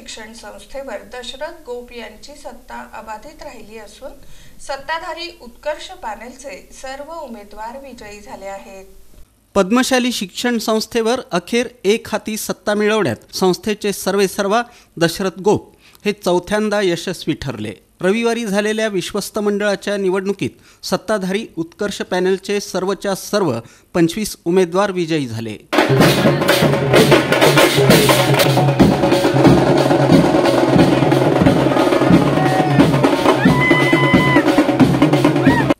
शिक्षण संस्थेवर दशरथ गोप यांची सत्ता अबाधित राहिली असून सत्ताधारी उत्कर्ष पॅनेलचे सर्व उमेदवार विजयी झाले आहेत। पद्मशाली शिक्षण संस्थेवर अखेर एक हाती सत्ता मिळवण्यात संस्थेचे सर्वेसर्वा दशरथ गोप हे चौथ्यांदा यशस्वी ठरले। रविवारी झालेल्या विश्वस्त मंडळाच्या निवडणुकीत सत्ताधारी उत्कर्ष पॅनेलचे सर्वच्या सर्व 25 उमेदवार विजयी झाले।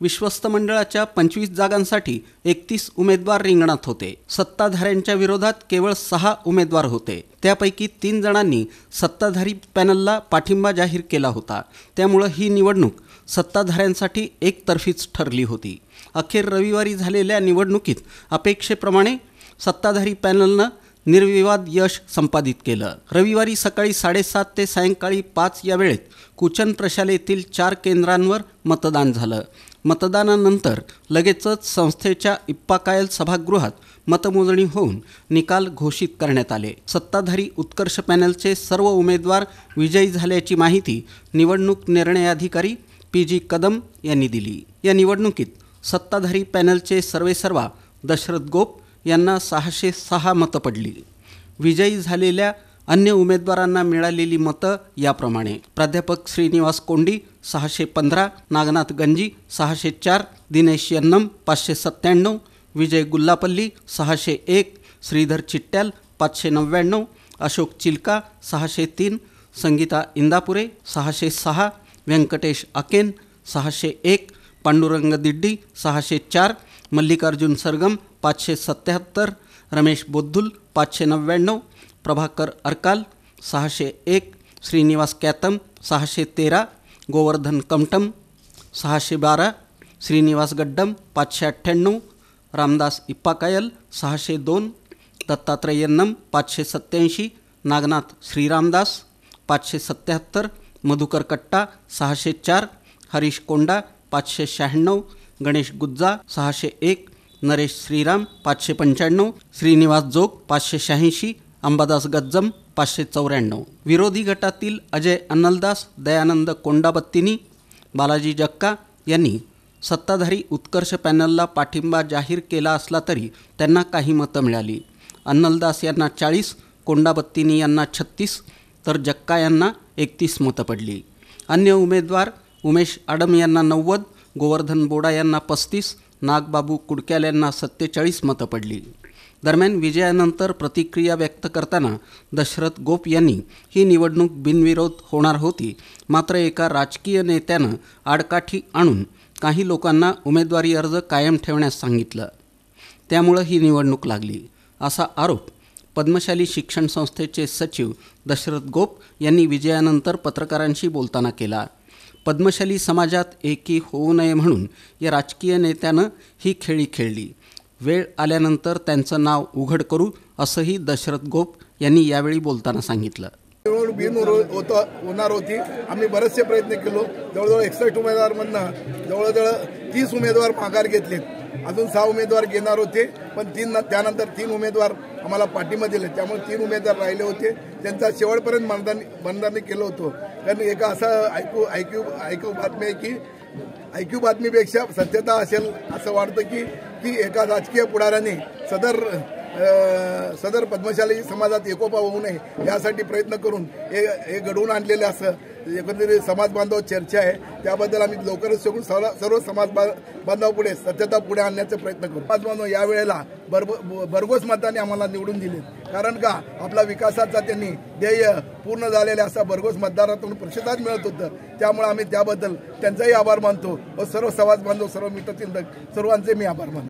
विश्वस्त मंडळाच्या 25 जागांसाठी 31 उमेदवार रिंगणात होते। सत्ताधाऱ्यांच्या विरोधात केवळ 6 उमेदवार होते। त्यापैकी 3 जणांनी सत्ताधारी पॅनलला पाठिंबा जाहीर केला होता। त्यामुळे ही निवडणूक सत्ताधाऱ्यांसाठी एकतर्फीच ठरली होती। अखेर रविवारी झालेल्या निवडणुकीत अपेक्षेप्रमाणे सत्ताधारी पॅनलनं निर्विवाद यश संपादित केलं। रविवारी सकाळी 7:30 ते सायंकाळी 5 या वेळेत कुचन प्रशालेतील 4 केंद्रांवर मतदान झालं। मतदानानंतर लगेचच संस्थेच्या इप्पाकायल सभागृहात मतमोजणी होऊन निकाल घोषित करण्यात आले। सत्ताधारी उत्कर्ष पॅनलचे सर्व उमेदवार विजयी झाल्याची माहिती निवडणूक निर्णय अधिकारी PG कदम यांनी दिली। या निवडणुकीत सत्ताधारी पॅनलचे सर्वेसर्वा दशरथ गोप यांना 606 मतं पडली। विजयी झालेल्या अन्य उमेदवारांना मिळालेली मतं याप्रमाणे: प्राध्यापक श्रीनिवास कोंडी 615, नागनाथ गंजी 604, दिनेश यन्नम 597, विजय गुल्लापल्ली 601, श्रीधर चिट्ट्याल 599, अशोक चिलका 603, संगीता इंदापुरे 606, व्यंकटेश अकेन 601, पांडुरंग दिड्डी 604, मल्लिकार्जुन सरगम 577, रमेश बोद्धुल 599, प्रभाकर अरकाल 601, श्रीनिवास कॅतम 613, गोवर्धन कमटम 612, श्रीनिवास गड्डम 598, रामदास इप्पाकायल 602, दत्तात्रय यन्नम 587, नागनाथ श्रीरामदास 577, मधुकर कट्टा 604, हरीश कोंडा 596, गणेश गुज्जा 601, नरेश श्रीराम 595, श्रीनिवास जोग 586, अंबादास गज्जम 594। विरोधी गटातील अजय अन्नलदास, दयानंद कोंडाबत्तीनी, बालाजी जक्का यांनी सत्ताधारी उत्कर्ष पॅनलला पाठिंबा जाहीर केला असला तरी त्यांना काही मतं मिळाली। अन्नलदास यांना 40, कोंडाबत्तीनी यांना 36 तर जक्का यांना 31 मतं पडली। अन्य उमेदवार उमेश आडम यांना 90, गोवर्धन बोडा यांना 35, नागबाबू कुडक्याल यांना 47 मतं पडली। दरम्यान विजयानंतर प्रतिक्रिया व्यक्त करताना दशरथ गोप यांनी ही निवडणूक बिनविरोध होणार होती, मात्र एका राजकीय नेत्यानं आडकाठी आणून काही लोकांना उमेदवारी अर्ज कायम ठेवण्यास सांगितलं, त्यामुळे ही निवडणूक लागली, असा आरोप पद्मशाली शिक्षण संस्थेचे सचिव दशरथ गोप यांनी विजयानंतर पत्रकारांशी बोलताना केला। पद्मशाली समाजात एकी होऊ नये म्हणून या राजकीय नेत्यानं ही खेळी खेळली। वेळ आल्यानंतर त्यांचं नाव उघड करू, असंही दशरथ गोप यांनी यावेळी बोलताना सांगितलं। होणार होती। आम्ही बरेचसे प्रयत्न केलो। जवळजवळ 61 उमेदवारांमधनं जवळजवळ 30 उमेदवार माघार घेतलेत। अजून 6 उमेदवार घेणार होते, पण त्यानंतर 3 उमेदवार आम्हाला पाठिंबा दिले, त्यामुळे 3 उमेदवार राहिले होते। त्यांचा शेवटपर्यंत मतदान केलं होतं। कारण एका असं ऐकू बातमी आहे की ऐकू बातमीपेक्षा सत्यता असेल असं वाटतं की एका राजकीय पुढाऱ्याने सदर पद्मशाली समाजात एकोपा होऊ नये यासाठी प्रयत्न करून हे घडवून आणलेले असं एकंदरीत समाज बांधव चर्चा आहे। त्याबद्दल आम्ही लवकरच सर्व समाज बांधवापुढे सत्यता पुढे आणण्याचा प्रयत्न करू। समाज बांधव यावेळेला भरघोस मताने आम्हाला निवडून दिले, कारण का आपला विकासाचा त्यांनी ध्येय पूर्ण झालेले असा भरघोस मतदारातून प्रतिसाद मिळत होतं। त्यामुळे आम्ही त्याबद्दल त्यांचाही आभार मानतो व सर्व समाज बांधव, सर्व मित्रचिंतक सर्वांचे मी आभार मानतो।